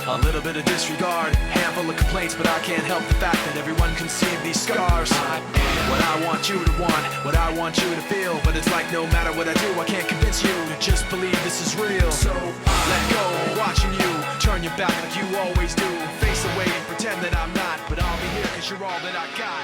A little bit of disregard, handful of complaints, but I can't help the fact that everyone can see these scars. What I want you to want, what I want you to feel, but it's like no matter what I do, I can't convince you to just believe this is real. So let go, watching you turn your back like you always do. Face away and pretend that I'm not, but I'll be here 'cause you're all that I got.